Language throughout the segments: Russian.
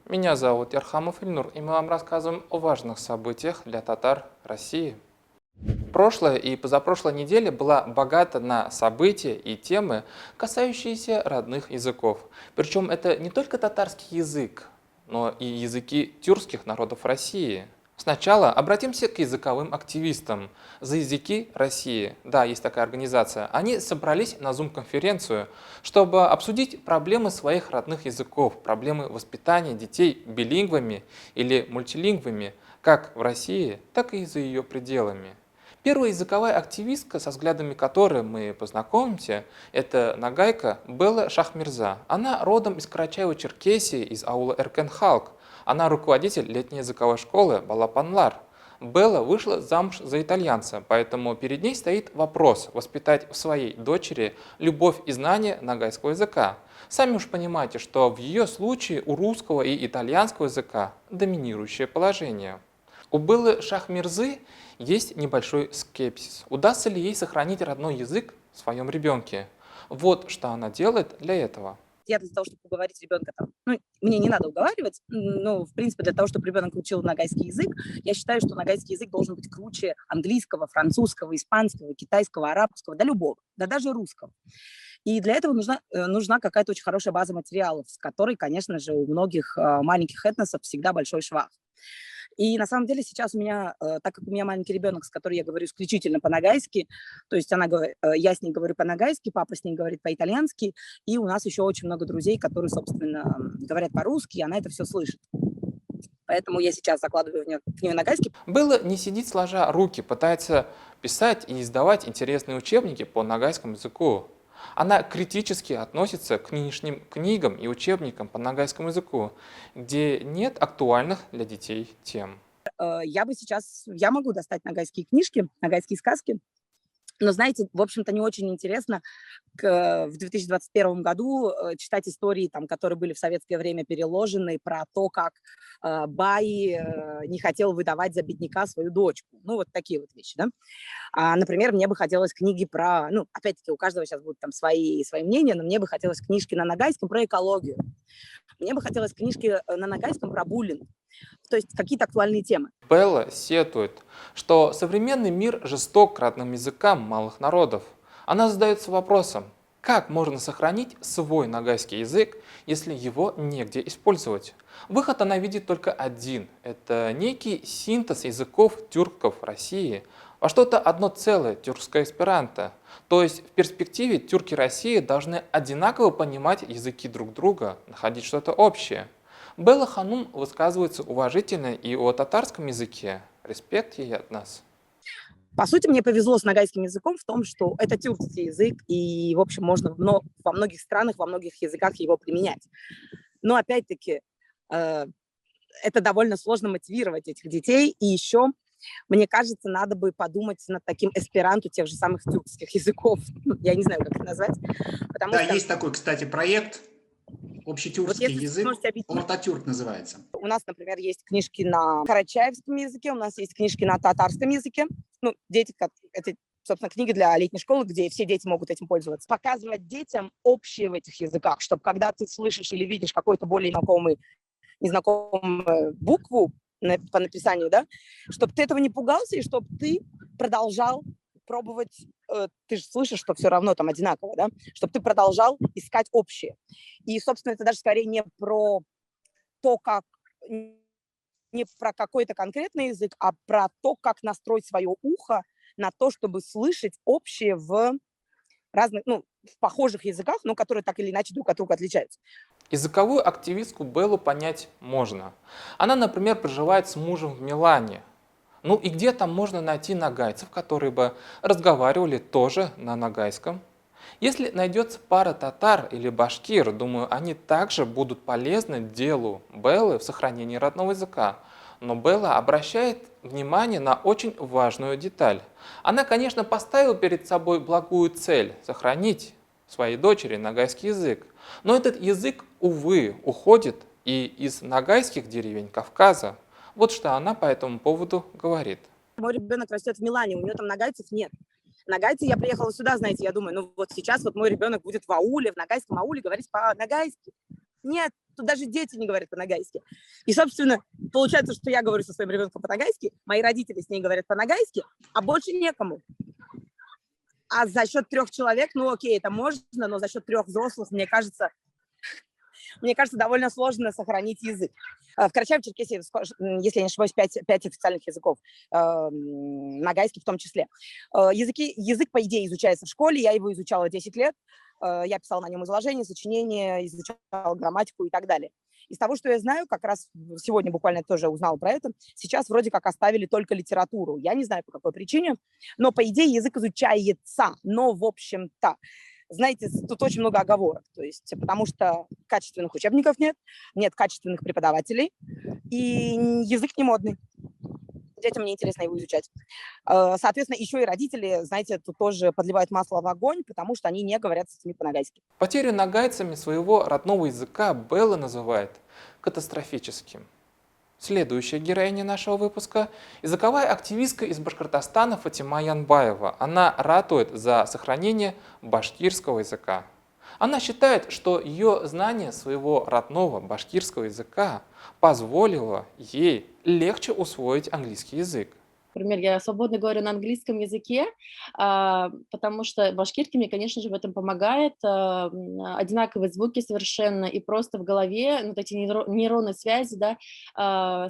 Меня зовут Ярхамов Ильнур, и мы вам рассказываем о важных событиях для татар России. Прошлая и позапрошлая неделя была богата на события и темы, касающиеся родных языков. Причем это не только татарский язык, но и языки тюркских народов России. Сначала обратимся к языковым активистам. За языки России, да, есть такая организация, они собрались на Zoom-конференцию, чтобы обсудить проблемы своих родных языков, проблемы воспитания детей билингвами или мультилингвами, как в России, так и за ее пределами. Первая языковая активистка, со взглядами которой мы познакомимся, это нагайка Белла Шахмирза. Она родом из Карачаева-Черкесии, из аула Эркен-Халк. Она руководитель летней языковой школы Балапанлар. Белла вышла замуж за итальянца, поэтому перед ней стоит вопрос воспитать в своей дочери любовь и знание нагайского языка. Сами уж понимаете, что в ее случае у русского и итальянского языка доминирующее положение. У Беллы Шахмирзы есть небольшой скепсис. Удастся ли ей сохранить родной язык в своем ребенке? Вот что она делает для этого. Я для того, чтобы уговорить ребенка там, ну, мне не надо уговаривать, но, в принципе, для того, чтобы ребенок учил нагайский язык, я считаю, что нагайский язык должен быть круче английского, французского, испанского, китайского, арабского, да любого, да даже русского. И для этого нужна какая-то очень хорошая база материалов, с которой, конечно же, у многих маленьких этносов всегда большой швах. И на самом деле сейчас у меня, так как у меня маленький ребенок, с которым я говорю исключительно по-нагайски, то есть я с ней говорю по-нагайски, папа с ней говорит по-итальянски, и у нас еще очень много друзей, которые, собственно, говорят по-русски, и она это все слышит. Поэтому я сейчас закладываю в нее нагайский. Белла не сидит сложа руки, пытается писать и издавать интересные учебники по нагайскому языку. Она критически относится к нынешним книгам и учебникам по нагайскому языку, где нет актуальных для детей тем. Я могу достать нагайские книжки, нагайские сказки, но, знаете, в общем-то, не очень интересно в 2021 году читать истории, там, которые были в советское время переложены, про то, как Бай не хотел выдавать за бедняка свою дочку. Ну, вот такие вот вещи, да. Например, мне бы хотелось книги про, ну, опять-таки, у каждого сейчас будут там свои мнения, но мне бы хотелось книжки на нагайском про экологию. Мне бы хотелось книжки на нагайском про буллинг. То есть какие-то актуальные темы. Белла сетует, что современный мир жесток к родным языкам малых народов. Она задается вопросом, как можно сохранить свой нагайский язык, если его негде использовать? Выход она видит только один – это некий синтез языков тюрков России во что-то одно целое тюркское эсперанто. То есть в перспективе тюрки России должны одинаково понимать языки друг друга, находить что-то общее. Белла Ханум высказывается уважительно и о татарском языке. Респект ей от нас. По сути, мне повезло с нагайским языком в том, что это тюркский язык, и, в общем, можно во многих странах, во многих языках его применять. Но, опять-таки, это довольно сложно мотивировать этих детей. И еще, мне кажется, надо бы подумать над таким эсперанто тех же самых тюркских языков. Я не знаю, как это назвать. Да, есть такой, кстати, проект «Общетюркский вот язык», Ортатюрк называется. У нас, например, есть книжки на карачаевском языке, у нас есть книжки на татарском языке. Ну, это, собственно, книги для летней школы, где все дети могут этим пользоваться. Показывать детям общее в этих языках, чтобы когда ты слышишь или видишь какой-то более незнакомую букву по написанию, да, чтобы ты этого не пугался и чтобы ты продолжал пробовать, ты же слышишь, что все равно там одинаково, да, чтобы ты продолжал искать общее. И, собственно, это даже скорее не про то, как, не про какой-то конкретный язык, а про то, как настроить свое ухо на то, чтобы слышать общее в разных, ну, в похожих языках, но которые так или иначе друг от друга отличаются. Языковую активистку Беллу понять можно. Она, например, проживает с мужем в Милане. Ну и где там можно найти нагайцев, которые бы разговаривали тоже на нагайском? Если найдется пара татар или башкир, думаю, они также будут полезны делу Беллы в сохранении родного языка. Но Белла обращает внимание на очень важную деталь. Она, конечно, поставила перед собой благую цель – сохранить своей дочери нагайский язык. Но этот язык, увы, уходит и из нагайских деревень Кавказа. Вот что она по этому поводу говорит. Мой ребенок растет в Милане, у него там нагайцев нет. Нагайцы, я приехала сюда, знаете, я думаю, ну вот сейчас вот мой ребенок будет в ауле, в нагайском ауле говорить по-нагайски. Нет, Тут даже дети не говорят по-ногайски. И, собственно, получается, что я говорю со своим ребенком по-ногайски, мои родители с ней говорят по-ногайски, а больше некому. А за счет 3 человек, ну окей, это можно, но за счет 3 взрослых, мне кажется, довольно сложно сохранить язык. В Карачаево-Черкесии, если я не ошибаюсь, 5 официальных языков, ногайский в том числе. Язык, по идее, изучается в школе, я его изучала 10 лет, я писала на нем изложения, сочинения, изучала грамматику и так далее. Из того, что я знаю, как раз сегодня буквально тоже узнала про это, сейчас вроде как оставили только литературу. Я не знаю, по какой причине, но, по идее, язык изучается, но, в общем-то, знаете, тут очень много оговорок, то есть, потому что качественных учебников нет качественных преподавателей, и язык не модный. Детям неинтересно его изучать. Соответственно, еще и родители, знаете, тут тоже подливают масло в огонь, потому что они не говорят с детьми по-ногайски. Потерю нагайцами своего родного языка Белла называет катастрофическим. Следующая героиня нашего выпуска – языковая активистка из Башкортостана Фатима Янбаева. Она ратует за сохранение башкирского языка. Она считает, что ее знание своего родного башкирского языка позволило ей легче усвоить английский язык. Например, я свободно говорю на английском языке, потому что башкирский мне, конечно же, в этом помогает. Одинаковые звуки совершенно, и просто в голове вот эти нейронные связи, да,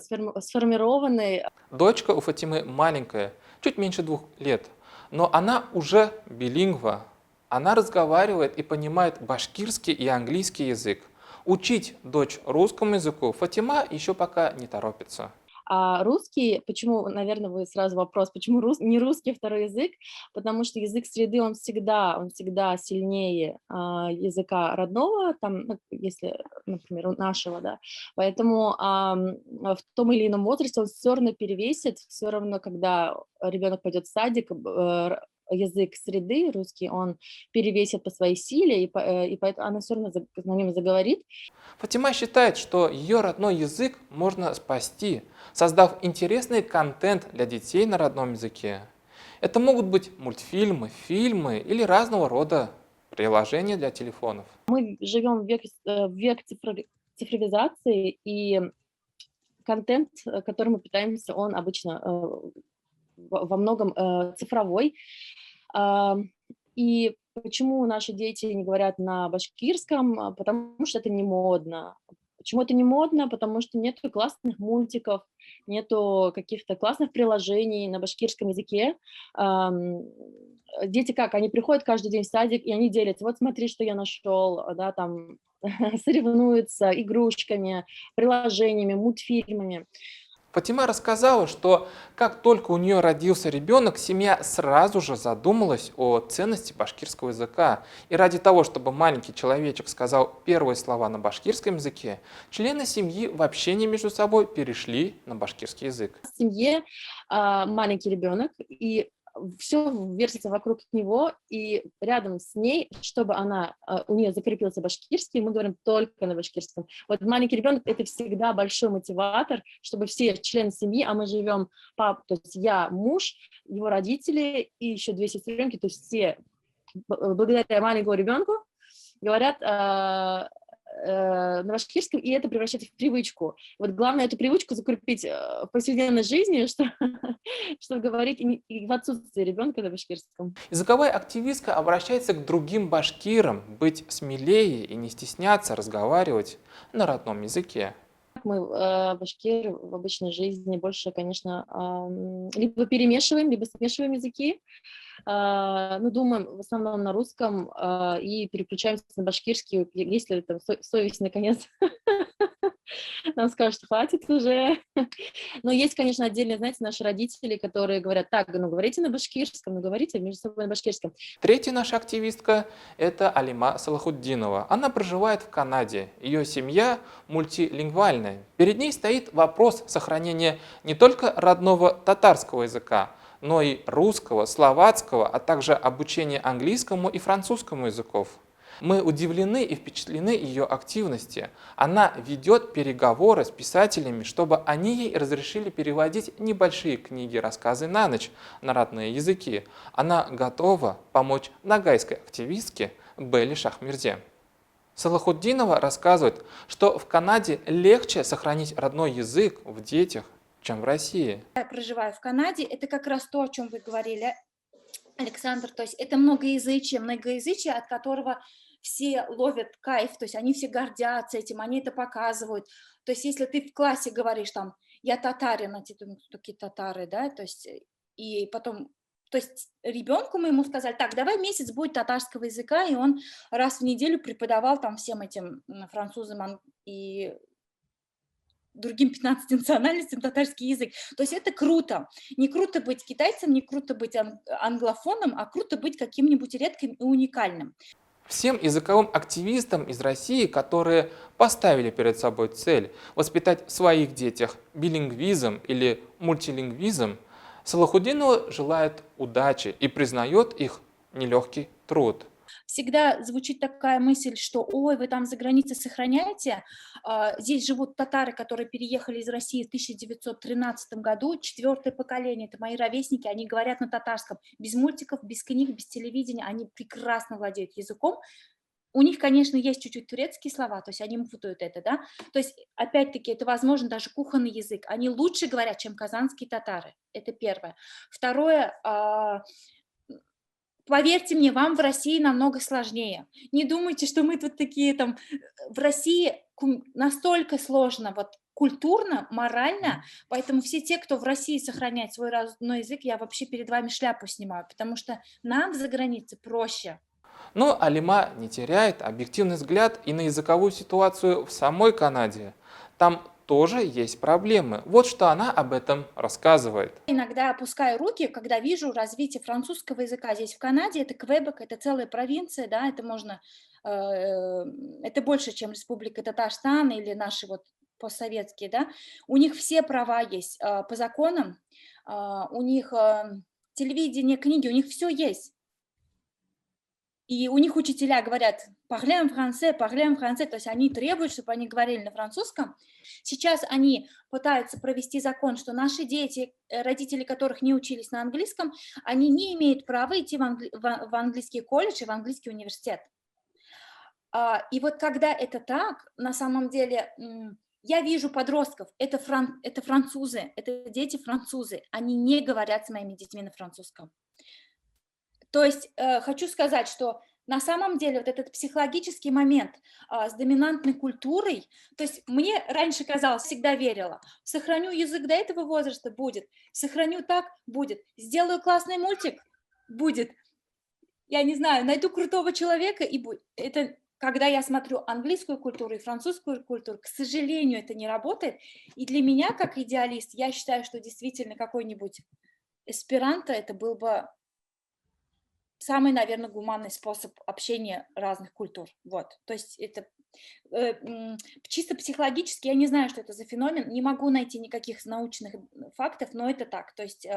сформированы. Дочка у Фатимы маленькая, чуть меньше 2 лет, но она уже билингва. Она разговаривает и понимает башкирский и английский язык. Учить дочь русскому языку Фатима еще пока не торопится. А русский, почему, наверное, вы сразу вопрос, почему не русский второй язык? Потому что язык среды, он всегда сильнее языка родного, там, ну, если, например, у нашего, да. Поэтому в том или ином возрасте он все равно перевесит, все равно, когда ребенок пойдет в садик, язык среды русский, он перевесит по своей силе, и поэтому она все равно на нем заговорит. Фатима считает, что ее родной язык можно спасти, создав интересный контент для детей на родном языке. Это могут быть мультфильмы, фильмы или разного рода приложения для телефонов. Мы живем в век цифровизации, и контент, который мы питаемся, он обычно во многом цифровой. И почему наши дети не говорят на башкирском? Потому что это не модно. Почему это не модно? Потому что нету классных мультиков, нету каких-то классных приложений на башкирском языке. Дети как? Они приходят каждый день в садик, и они делятся. Вот смотри, что я нашел, да, там соревнуются игрушками, приложениями, мультфильмами. Фатима рассказала, что как только у нее родился ребенок, семья сразу же задумалась о ценности башкирского языка. И ради того, чтобы маленький человечек сказал первые слова на башкирском языке, члены семьи в общении между собой перешли на башкирский язык. В семье маленький ребенок, и все вертится вокруг него, и рядом с ней, чтобы у нее закрепился башкирский, мы говорим только на башкирском. Вот маленький ребенок — это всегда большой мотиватор, чтобы все члены семьи, а мы живем, то есть я, муж, его родители и еще 2 сестренки, то есть все благодаря маленькому ребенку говорят на башкирском, и это превращается в привычку. Вот главное эту привычку закрепить в повседневной жизни, чтобы говорить и в отсутствии ребенка на башкирском. Языковая активистка обращается к другим башкирам быть смелее и не стесняться разговаривать на родном языке. Мы, башкиры, в обычной жизни больше, конечно, либо перемешиваем, либо смешиваем языки. Ну, думаем в основном на русском и переключаемся на башкирский, если там совесть наконец нам скажут, что хватит уже. Но есть, конечно, отдельные, знаете, наши родители, которые говорят: так, ну говорите на башкирском, ну говорите между собой на башкирском. Третья наша активистка – это Алима Салахутдинова. Она проживает в Канаде. Ее семья мультилингвальная. Перед ней стоит вопрос сохранения не только родного татарского языка, но и русского, словацкого, а также обучения английскому и французскому языков. Мы удивлены и впечатлены ее активности. Она ведет переговоры с писателями, чтобы они ей разрешили переводить небольшие книги, рассказы на ночь на родные языки. Она готова помочь ногайской активистке Белле Шахмерзе. Салахутдинова рассказывает, что в Канаде легче сохранить родной язык в детях, чем в России. Я проживаю в Канаде, это как раз то, о чем вы говорили, Александр, то есть это многоязычие, от которого все ловят кайф, то есть они все гордятся этим, они это показывают. То есть если ты в классе говоришь там, я татарин, а те думают, кто такие татары, да, то есть и потом, то есть ребенку мы ему сказали, так, давай месяц будет татарского языка, и он раз в неделю преподавал там всем этим французам и другим 15 национальностям татарский язык. То есть это круто. Не круто быть китайцем, не круто быть англофоном, а круто быть каким-нибудь редким и уникальным. Всем языковым активистам из России, которые поставили перед собой цель воспитать в своих детях билингвизм или мультилингвизм, Салахутдинова желает удачи и признает их нелегкий труд. Всегда звучит такая мысль, что ой, вы там за границей сохраняете. Здесь живут татары, которые переехали из России в 1913 году, 4-е поколение, это мои ровесники, они говорят на татарском, без мультиков, без книг, без телевидения, они прекрасно владеют языком. У них, конечно, есть чуть-чуть турецкие слова, то есть они путают это, да. То есть, опять-таки, это, возможно, даже кухонный язык. Они лучше говорят, чем казанские татары. Это первое. Второе, поверьте мне, вам в России намного сложнее. Не думайте, что мы тут такие там... В России настолько сложно вот культурно, морально, поэтому все те, кто в России сохраняет свой родной язык, я вообще перед вами шляпу снимаю, потому что нам за границей проще. Но Алима не теряет объективный взгляд и на языковую ситуацию в самой Канаде. Там тоже есть проблемы. Вот что она об этом рассказывает. Иногда опускаю руки, когда вижу развитие французского языка здесь в Канаде. Это Квебек, это целая провинция, да, это можно, это больше, чем Республика Татарстан или наши вот постсоветские, да. У них все права есть по законам, у них телевидение, книги, у них все есть. И у них учителя говорят «parlez en français», то есть они требуют, чтобы они говорили на французском. Сейчас они пытаются провести закон, что наши дети, родители которых не учились на английском, они не имеют права идти в английский колледж и в английский университет. И вот когда это так, на самом деле, я вижу подростков, это французы, это дети французы, они не говорят с моими детьми на французском. То есть хочу сказать, что на самом деле вот этот психологический момент с доминантной культурой, то есть мне раньше казалось, всегда верила, сохраню язык до этого возраста, будет, сохраню так, будет, сделаю классный мультик, будет, я не знаю, найду крутого человека и будет. Это когда я смотрю английскую культуру и французскую культуру, к сожалению, это не работает. И для меня, как идеалист, я считаю, что действительно какой-нибудь эсперанто это был бы самый, наверное, гуманный способ общения разных культур. Вот. То есть это чисто психологически, я не знаю, что это за феномен, не могу найти никаких научных фактов, но это так. То есть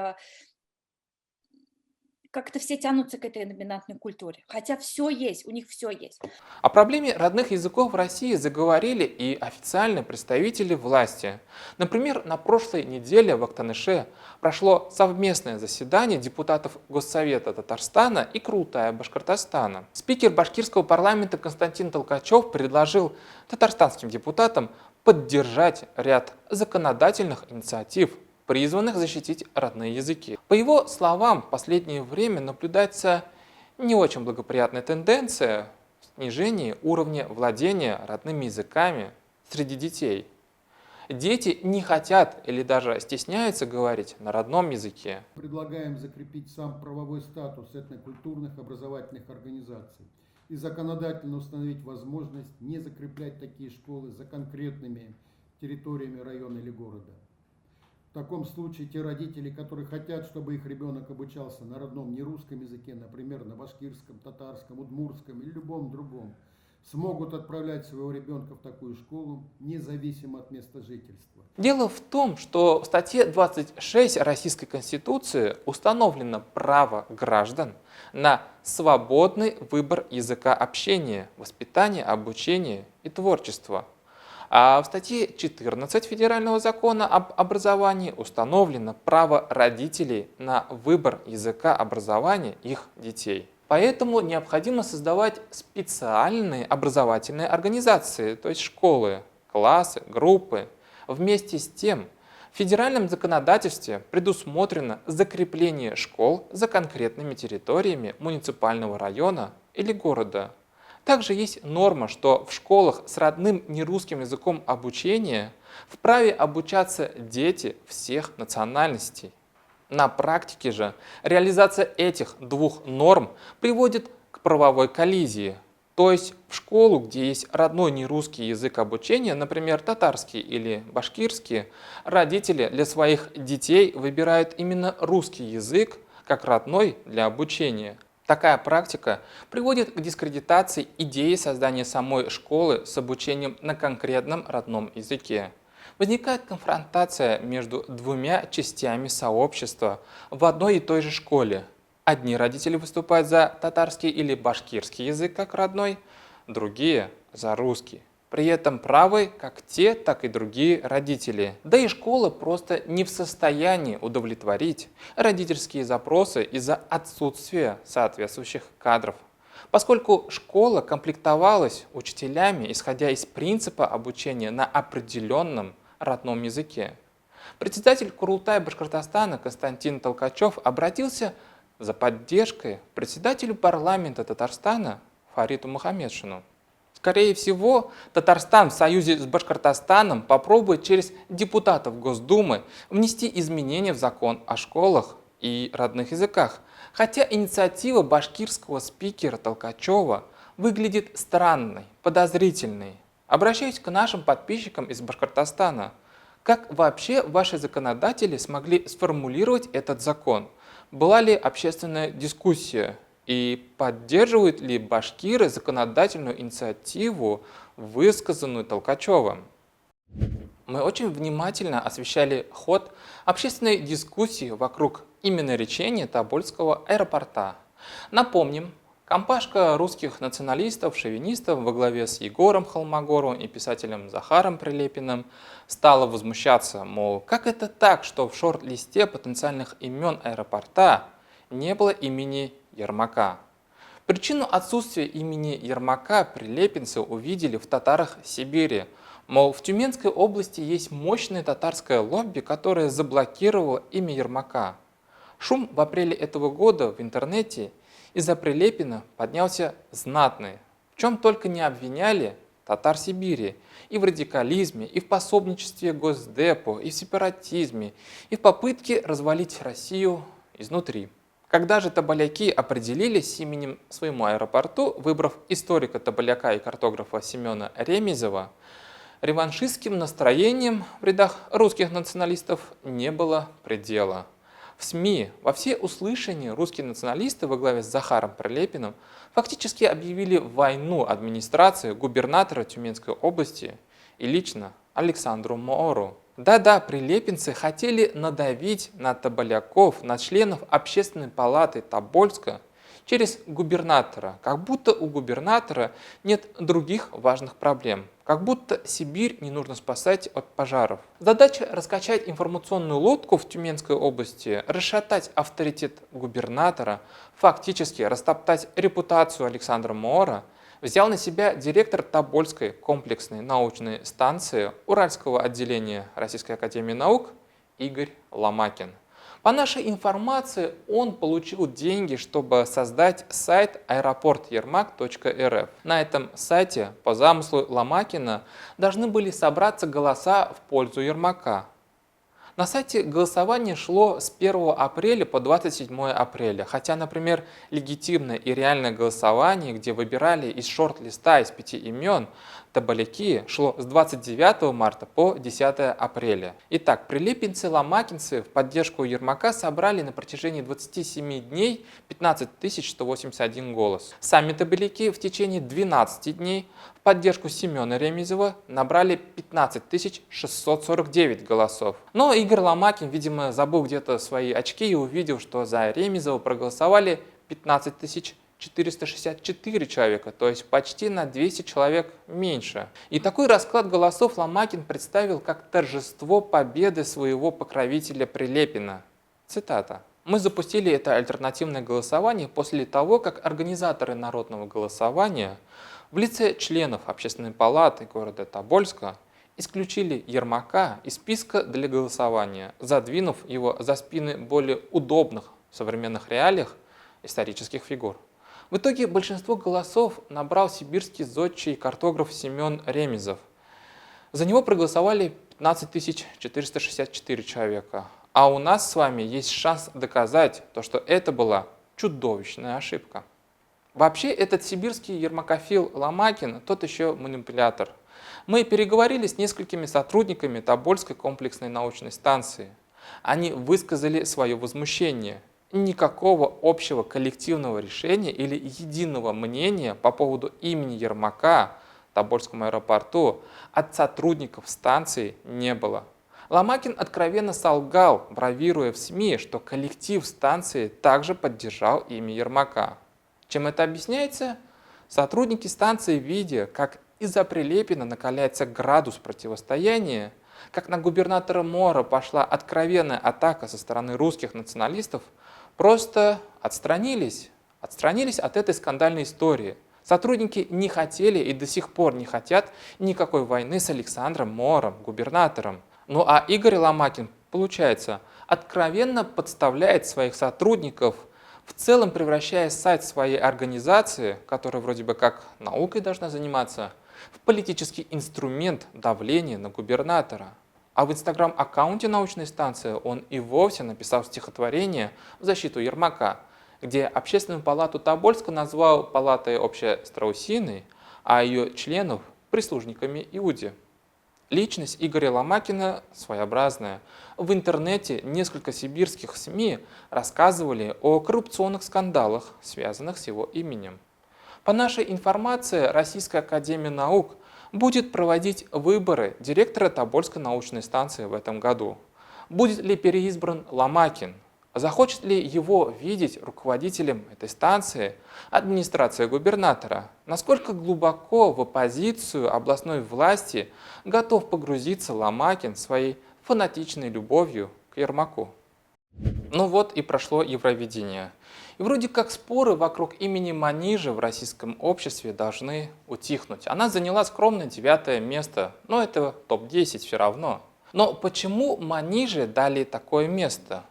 как-то все тянутся к этой доминантной культуре. Хотя все есть, у них все есть. О проблеме родных языков в России заговорили и официальные представители власти. Например, на прошлой неделе в Актаныше прошло совместное заседание депутатов Госсовета Татарстана и Курултая Башкортостана. Спикер башкирского парламента Константин Толкачев предложил татарстанским депутатам поддержать ряд законодательных инициатив, призванных защитить родные языки. По его словам, в последнее время наблюдается не очень благоприятная тенденция в снижении уровня владения родными языками среди детей. Дети не хотят или даже стесняются говорить на родном языке. Предлагаем закрепить сам правовой статус этнокультурных образовательных организаций и законодательно установить возможность не закреплять такие школы за конкретными территориями района или города. В таком случае те родители, которые хотят, чтобы их ребенок обучался на родном нерусском языке, например, на башкирском, татарском, удмуртском или любом другом, смогут отправлять своего ребенка в такую школу, независимо от места жительства. Дело в том, что в статье 26 Российской Конституции установлено право граждан на свободный выбор языка общения, воспитания, обучения и творчества. А в статье 14 Федерального закона об образовании установлено право родителей на выбор языка образования их детей. Поэтому необходимо создавать специальные образовательные организации, то есть школы, классы, группы. Вместе с тем, в федеральном законодательстве предусмотрено закрепление школ за конкретными территориями муниципального района или города. Также есть норма, что в школах с родным нерусским языком обучения вправе обучаться дети всех национальностей. На практике же реализация этих двух норм приводит к правовой коллизии. То есть в школу, где есть родной нерусский язык обучения, например, татарский или башкирский, родители для своих детей выбирают именно русский язык как родной для обучения. Такая практика приводит к дискредитации идеи создания самой школы с обучением на конкретном родном языке. Возникает конфронтация между двумя частями сообщества в одной и той же школе. Одни родители выступают за татарский или башкирский язык как родной, другие – за русский. При этом правы как те, так и другие родители. Да и школа просто не в состоянии удовлетворить родительские запросы из-за отсутствия соответствующих кадров. Поскольку школа комплектовалась учителями, исходя из принципа обучения на определенном родном языке. Председатель Курултая Башкортостана Константин Толкачев обратился за поддержкой к председателю парламента Татарстана Фариту Мухаммедшину. Скорее всего, Татарстан в союзе с Башкортостаном попробует через депутатов Госдумы внести изменения в закон о школах и родных языках. Хотя инициатива башкирского спикера Толкачева выглядит странной, подозрительной. Обращаюсь к нашим подписчикам из Башкортостана. Как вообще ваши законодатели смогли сформулировать этот закон? Была ли общественная дискуссия? И поддерживают ли башкиры законодательную инициативу, высказанную Толкачевым? Мы очень внимательно освещали ход общественной дискуссии вокруг именоречения Тобольского аэропорта. Напомним, компашка русских националистов, шовинистов во главе с Егором Холмогоровым и писателем Захаром Прилепиным стала возмущаться, мол, как это так, что в шорт-листе потенциальных имен аэропорта не было имени Ермака. Причину отсутствия имени Ермака прилепинцы увидели в татарах Сибири. Мол, в Тюменской области есть мощное татарское лобби, которое заблокировало имя Ермака. Шум в апреле этого года в интернете из-за Прилепина поднялся знатный. В чем только не обвиняли татар Сибири. И в радикализме, и в пособничестве Госдепу, и в сепаратизме, и в попытке развалить Россию изнутри. Когда же тоболяки определились с именем своему аэропорту, выбрав историка Тоболяка и картографа Семена Ремезова, реваншистским настроением в рядах русских националистов не было предела. В СМИ во всеуслышание русские националисты во главе с Захаром Прилепиным фактически объявили войну администрации губернатора Тюменской области и лично Александру Моору. Да-да, прилепинцы хотели надавить на тоболяков, на членов Общественной палаты Тобольска через губернатора, как будто у губернатора нет других важных проблем, как будто Сибирь не нужно спасать от пожаров. Задача раскачать информационную лодку в Тюменской области, расшатать авторитет губернатора, фактически растоптать репутацию Александра Моора, взял на себя директор Тобольской комплексной научной станции Уральского отделения Российской академии наук Игорь Ломакин. По нашей информации, он получил деньги, чтобы создать сайт аэропорт-ермак.рф. На этом сайте, по замыслу Ломакина, должны были собраться голоса в пользу Ермака. На сайте голосование шло с 1 апреля по 27 апреля, хотя, например, легитимное и реальное голосование, где выбирали из шорт-листа из 5 имен, тоболяки, шло с 29 марта по 10 апреля. Итак, прилепинцы-ломакинцы в поддержку Ермака собрали на протяжении 27 дней 15 181 голос. Сами тоболяки в течение 12 дней в поддержку Семена Ремезова набрали 15 649 голосов. Но Игорь Ломакин, видимо, забыл где-то свои очки и увидел, что за Ремезова проголосовали 15 464 человека, то есть почти на 200 человек меньше. И такой расклад голосов Ломакин представил как торжество победы своего покровителя Прилепина. Цитата. Мы запустили это альтернативное голосование после того, как организаторы народного голосования в лице членов Общественной палаты города Тобольска исключили Ермака из списка для голосования, задвинув его за спины более удобных в современных реалиях исторических фигур. В итоге большинство голосов набрал сибирский зодчий и картограф Семен Ремезов. За него проголосовали 15 464 человека. А у нас с вами есть шанс доказать то, что это была чудовищная ошибка. Вообще, этот сибирский ермакофил Ломакин тот еще манипулятор. Мы переговорили с несколькими сотрудниками Тобольской комплексной научной станции. Они высказали свое возмущение. Никакого общего коллективного решения или единого мнения по поводу имени Ермака в Тобольском аэропорту от сотрудников станции не было. Ломакин откровенно солгал, бравируя в СМИ, что коллектив станции также поддержал имя Ермака. Чем это объясняется? Сотрудники станции, видя, как из-за Прилепина накаляется градус противостояния, как на губернатора Мора пошла откровенная атака со стороны русских националистов, просто отстранились от этой скандальной истории. Сотрудники не хотели и до сих пор не хотят никакой войны с Александром Мором, губернатором. Ну а Игорь Ломакин, получается, откровенно подставляет своих сотрудников, в целом превращая сайт своей организации, которая вроде бы как наукой должна заниматься, в политический инструмент давления на губернатора. А в инстаграм-аккаунте научной станции он и вовсе написал стихотворение в защиту Ермака, где Общественную палату Тобольска назвал палатой общестраусиной, а ее членов – прислужниками Иуде. Личность Игоря Ломакина своеобразная. В интернете несколько сибирских СМИ рассказывали о коррупционных скандалах, связанных с его именем. По нашей информации, Российская академия наук будет проводить выборы директора Тобольской научной станции в этом году. Будет ли переизбран Ломакин? Захочет ли его видеть руководителем этой станции администрация губернатора? Насколько глубоко в оппозицию областной власти готов погрузиться Ломакин своей фанатичной любовью к Ермаку? Ну вот и прошло Евровидение. И вроде как споры вокруг имени Манижи в российском обществе должны утихнуть. Она заняла скромное 9-е место, но это топ-10 все равно. Но почему Маниже дали такое место?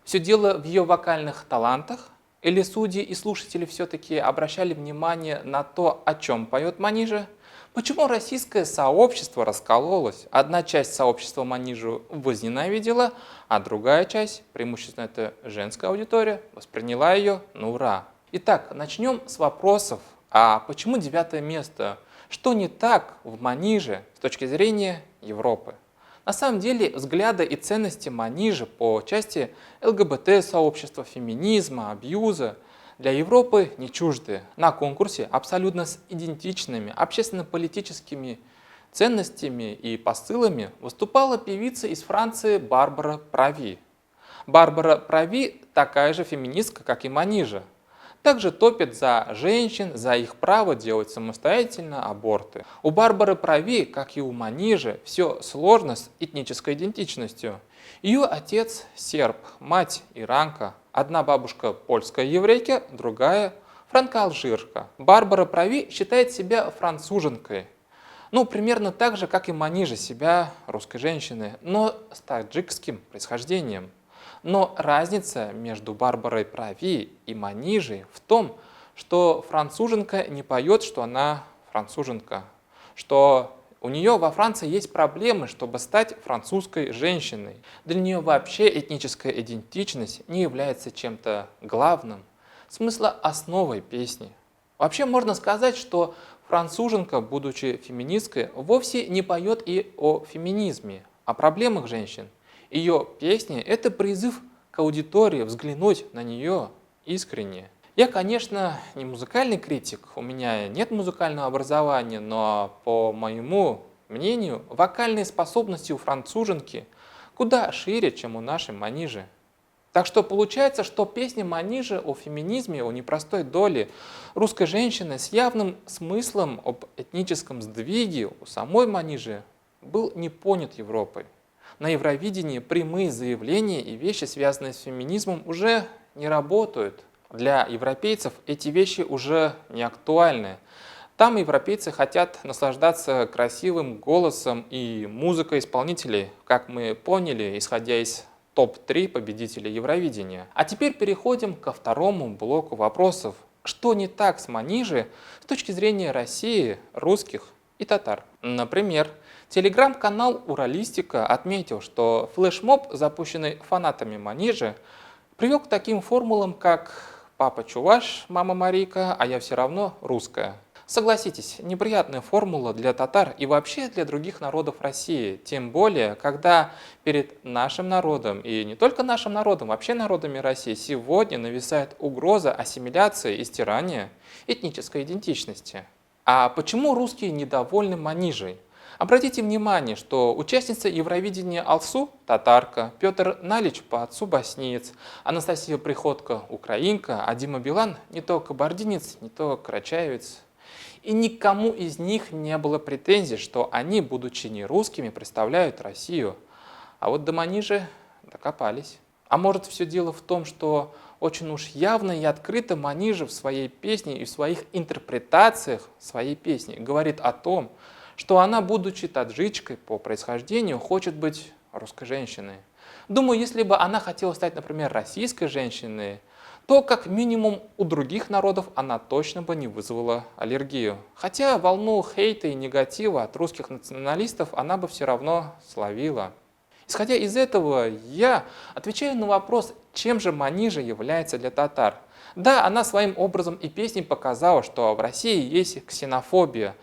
Все дело в ее вокальных талантах? Или судьи и слушатели все-таки обращали внимание на то, о чем поет Манижа? Почему российское сообщество раскололось? Одна часть сообщества Манижу возненавидела, а другая часть, преимущественно это женская аудитория, восприняла ее на ура. Итак, начнем с вопросов. А почему 9-е место? Что не так в Маниже с точки зрения Европы? На самом деле взгляды и ценности Манижи по части ЛГБТ-сообщества, феминизма, абьюза для Европы не чужды. На конкурсе абсолютно с идентичными общественно-политическими ценностями и посылами выступала певица из Франции Барбара Прави. Барбара Прави такая же феминистка, как и Манижа. Также топит за женщин, за их право делать самостоятельно аборты. У Барбары Прави, как и у Манижи, все сложно с этнической идентичностью. Ее отец серб, мать иранка, одна бабушка польская еврейка, другая франко-алжирка. Барбара Прави считает себя француженкой. Ну, примерно так же, как и Манижа себя русской женщиной, но с таджикским происхождением. Но разница между Барбарой Прави и Манижей в том, что француженка не поет, что она француженка, что у нее во Франции есть проблемы, чтобы стать французской женщиной. Для нее вообще этническая идентичность не является чем-то главным, смыслоосновой песни. Вообще можно сказать, что француженка, будучи феминисткой, вовсе не поет и о феминизме, о проблемах женщин. Ее песни – это призыв к аудитории взглянуть на нее искренне. Я, конечно, не музыкальный критик, у меня нет музыкального образования, но по моему мнению, вокальные способности у француженки куда шире, чем у нашей Манижи. Так что получается, что песня Манижи о феминизме, о непростой доле русской женщины с явным смыслом об этническом сдвиге у самой Манижи был не понят Европой. На Евровидении прямые заявления и вещи, связанные с феминизмом, уже не работают. Для европейцев эти вещи уже не актуальны. Там европейцы хотят наслаждаться красивым голосом и музыкой исполнителей, как мы поняли, исходя из топ-3 победителей Евровидения. А теперь переходим ко второму блоку вопросов. Что не так с Манижей с точки зрения России, русских и татар? Например, телеграм-канал «Уралистика» отметил, что флешмоб, запущенный фанатами Манижи, привел к таким формулам, как «папа чуваш, мама Марийка, а я все равно русская». Согласитесь, неприятная формула для татар и вообще для других народов России, тем более, когда перед нашим народом, и не только нашим народом, вообще народами России, сегодня нависает угроза ассимиляции и стирания этнической идентичности. А почему русские недовольны Манижей? Обратите внимание, что участница Евровидения Алсу – татарка, Петр Налич по отцу боснеец, Анастасия Приходько – украинка, а Дима Билан – не то кабардинец, не то карачаевец. И никому из них не было претензий, что они, будучи не русскими, представляют Россию. А вот до Манижи докопались. А может, все дело в том, что очень уж явно и открыто Манижа в своей песне и в своих интерпретациях своей песни говорит о том, что она, будучи таджичкой по происхождению, хочет быть русской женщиной. Думаю, если бы она хотела стать, например, российской женщиной, то как минимум у других народов она точно бы не вызвала аллергию. Хотя волну хейта и негатива от русских националистов она бы все равно словила. Исходя из этого, я отвечаю на вопрос, чем же Манижа является для татар. Да, она своим образом и песней показала, что в России есть ксенофобия.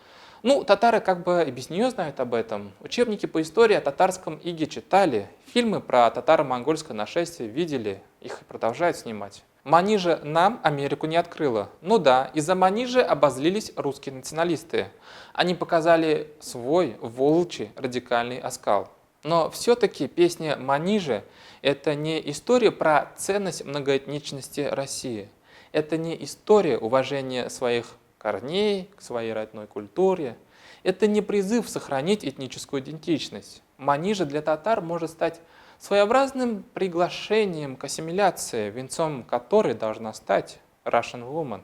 Ну, татары как бы и без нее знают об этом. Учебники по истории о татарском иге читали, фильмы про татаро-монгольское нашествие видели, их и продолжают снимать. Манижа нам Америку не открыла. Ну да, из-за Манижи обозлились русские националисты. Они показали свой волчий радикальный оскал. Но все-таки песня Манижи – это не история про ценность многоэтничности России. Это не история уважения своих корней к своей родной культуре. Это не призыв сохранить этническую идентичность. Манижа для татар может стать своеобразным приглашением к ассимиляции, венцом которой должна стать Russian Woman.